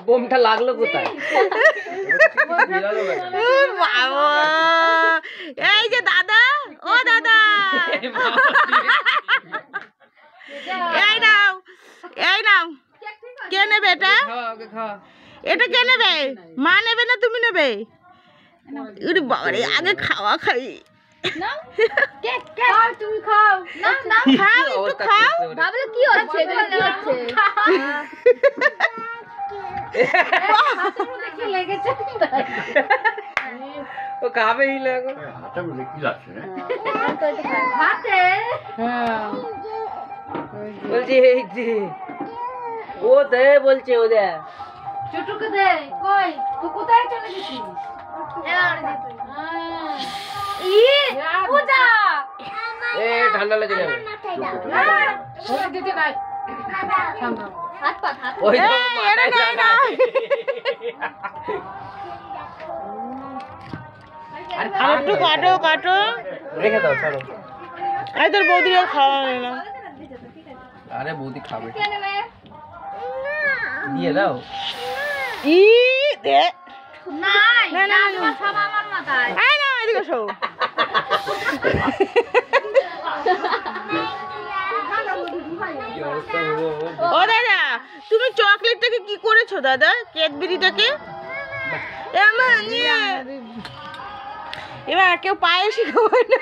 বোমটা লাগলো কোথায়? বাবা, এই যে দাদা, ও দাদা, এই নাও, এই নাও। কে নেবে এটা? এটা কে নেবে? মা নেবে না তুমি নেবে? বাবারে, আগে খাওয়া খাই। তুমি খাও। না না খাও, একটু খাও। ভাবলে কি হচ্ছে? কি লেগেছে? ও খাবেই না গো। হাতে বলে কি লাগছে রে? হাতে বলছি এই যে ও দে বলছে ও দে। চুটুকে দে। কই তুই কোথায় চলে গেছিস? পূজা এ ঠান্ডা লেগে যাবে। দিতে নাই হাত পা হাত ওই তো এটা মাথায় নেই না। আর একটু কাটো কাটো। রেখে দাও ছাড়ো। আরে তোর বৌদিও খাওয়া হয় না। আরে বৌদি খাবে। কে নেবে? দিয়ে দাও। ই দে। নাই না, না, না। সব আমার মাথায়। আয় না, এদিকে শো। কি অবস্থা হলো? ও দাদা, তুমি চকলেটটাকে কি করেছো দাদা? ক্যাডবেরিটাকে? এবার কেউ পায়েসই খাওয়ায় না।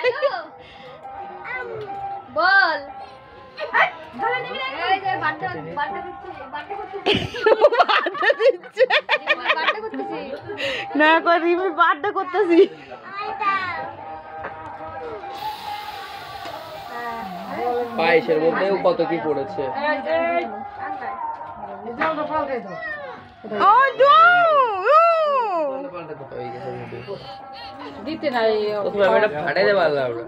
বল এই যে বার্থডে করতেছি। বার্থডে দিচ্ছে। বার্থডে করতেছি। না করে রিমি বার্থডে করতেছি। পায়েসের মধ্যেও কত কি পড়েছে। ও জো দিতে নাই প্রথমে আমি এটা ফাটাইতে পারলাম না।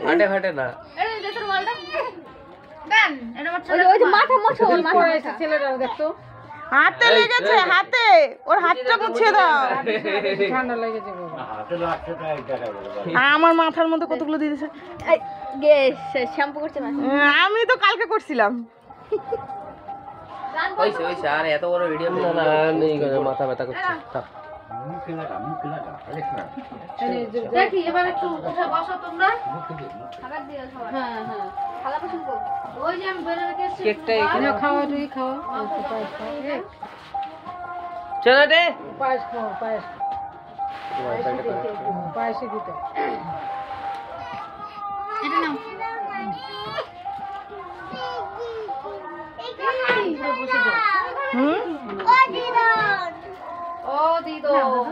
ফাটে ফাটে না। এই যে তোর বলটা দেন এটা ওই যে মাথা মোছো মাথা ছেলেটাও দেখতো হাতে লেগেছে, হাতে। ওর হাতটা মুছে দাও। ঠান্ডা লেগেছে হাতে লাগছে তাই এটা বলে। আমার মাথার মধ্যে কতগুলো দিয়ে দিয়েছে। শ্যাম্পু করছে না আমি তো কালকে করছিলাম। ওইসে ওইসে আর এত বড় ভিডিও না না নেই গো, মাথা ব্যথা করছে। থাক। মুখে লাগা আরেক না। দেখি এবার একটু উঠে বসো তোমরা খাবার দিয়ে খাবার হ্যাঁ হ্যাঁ খালা পছন্দ ওই যে আমি বেরে রেখেছি কেকটা এখানে খাওয়া তুই খাওয়া চলো রে। পায়েস খাও পায়েস পায়েসে দিতে এটা নাও বসে যাও ও দিদন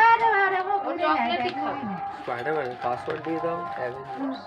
আরে আরে ও চকলেট খাও স্পাইডারম্যান পাসওয়ার্ড দিয়ে দাও। অ্যাভেঞ্জার্স।